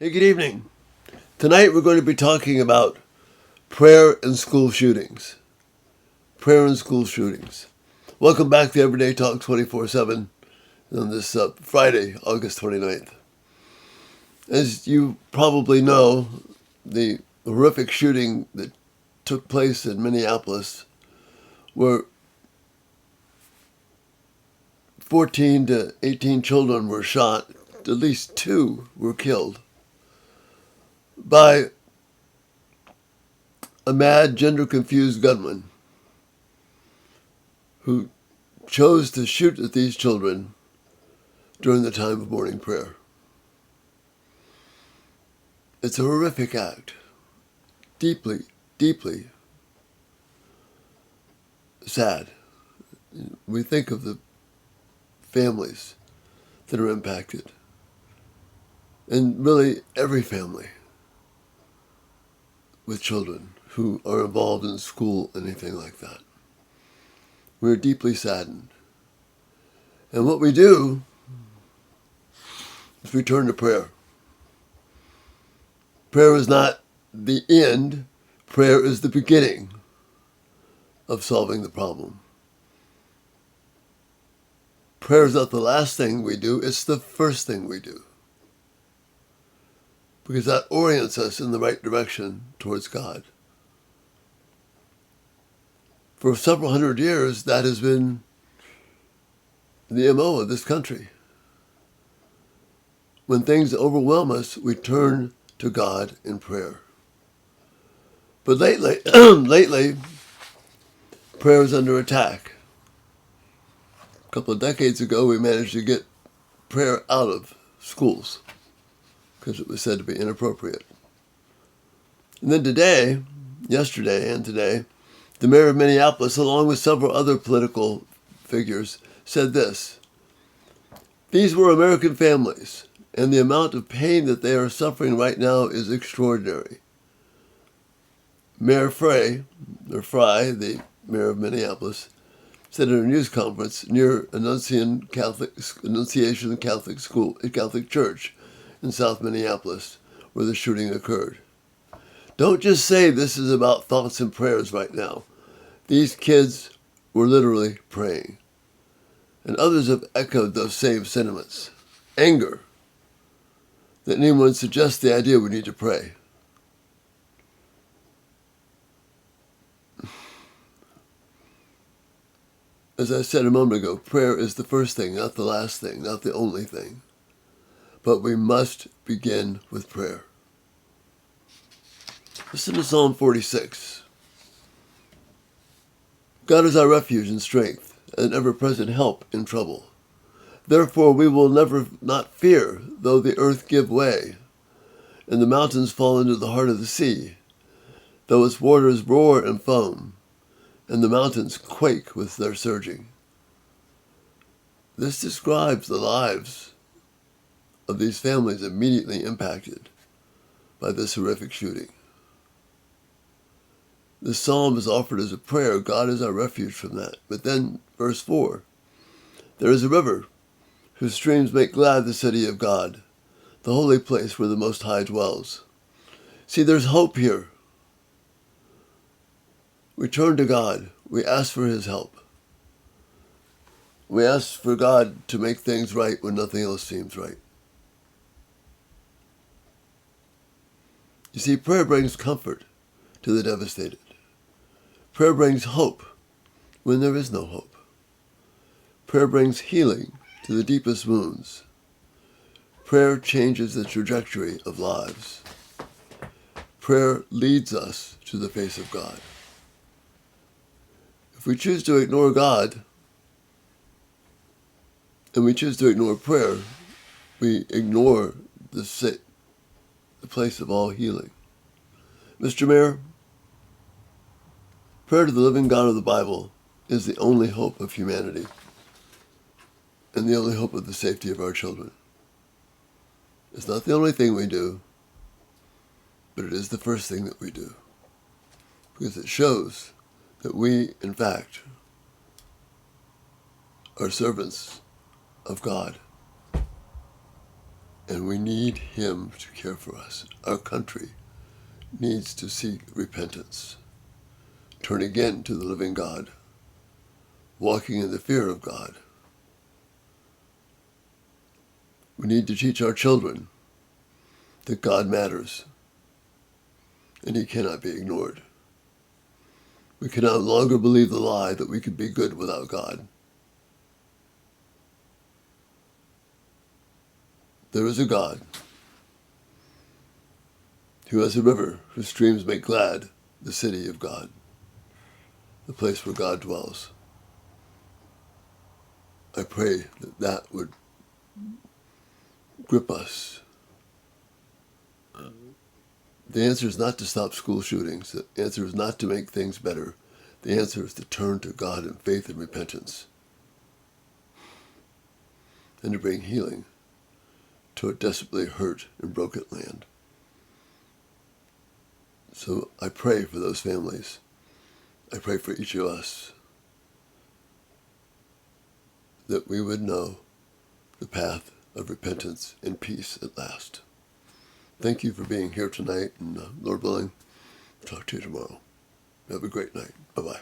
Hey, good evening. Tonight we're going to be talking about prayer and school shootings. Prayer and school shootings. Welcome back to Everyday Talk 24/7 on this Friday, August 29th. As you probably know, the horrific shooting that took place in Minneapolis, where 14 to 18 children were shot, at least 2 were killed by a mad, gender-confused gunman who chose to shoot at these children during the time of morning prayer. It's a horrific act, deeply, deeply sad. We think of the families that are impacted, and really every family with children who are involved in school, anything like that. We're deeply saddened. And what we do is we turn to prayer. Prayer is not the end. Prayer is the beginning of solving the problem. Prayer is not the last thing we do, it's the first thing we do. Because that orients us in the right direction towards God. For several hundred years, that has been the MO of this country. When things overwhelm us, we turn to God in prayer. But lately, prayer is under attack. A couple of decades ago, we managed to get prayer out of schools because it was said to be inappropriate. And then yesterday and today, the mayor of Minneapolis, along with several other political figures, said this: "These were American families, and the amount of pain that they are suffering right now is extraordinary." Mayor Fry, the mayor of Minneapolis, said at a news conference near Annunciation Catholic Church in South Minneapolis, where the shooting occurred. "Don't just say this is about thoughts and prayers right now. These kids were literally praying." And others have echoed those same sentiments. Anger that anyone suggests the idea we need to pray. As I said a moment ago, prayer is the first thing, not the last thing, not the only thing. But we must begin with prayer. Listen to Psalm 46. God is our refuge and strength, an ever-present help in trouble. Therefore we will never not fear, though the earth give way, and the mountains fall into the heart of the sea, though its waters roar and foam, and the mountains quake with their surging. This describes the lives of these families immediately impacted by this horrific shooting. This psalm is offered as a prayer. God is our refuge from that. But then, verse 4, "There is a river whose streams make glad the city of God, the holy place where the Most High dwells." See, there's hope here. We turn to God. We ask for His help. We ask for God to make things right when nothing else seems right. You see, prayer brings comfort to the devastated. Prayer brings hope when there is no hope. Prayer brings healing to the deepest wounds. Prayer changes the trajectory of lives. Prayer leads us to the face of God. If we choose to ignore God, and we choose to ignore prayer, we ignore the place of all healing. Mr. Mayor, prayer to the living God of the Bible is the only hope of humanity and the only hope of the safety of our children. It's not the only thing we do, but it is the first thing that we do, because it shows that we, in fact, are servants of God. And we need him to care for us. Our country needs to seek repentance, turn again to the living God, walking in the fear of God. We need to teach our children that God matters and he cannot be ignored. We can no longer believe the lie that we could be good without God. There is a God who has a river whose streams make glad the city of God, the place where God dwells. I pray that that would grip us. The answer is not to stop school shootings. The answer is not to make things better. The answer is to turn to God in faith and repentance and to bring healing to a desperately hurt and broken land. So I pray for those families. I pray for each of us that we would know the path of repentance and peace at last. Thank you for being here tonight, and Lord willing, talk to you tomorrow. Have a great night. Bye-bye.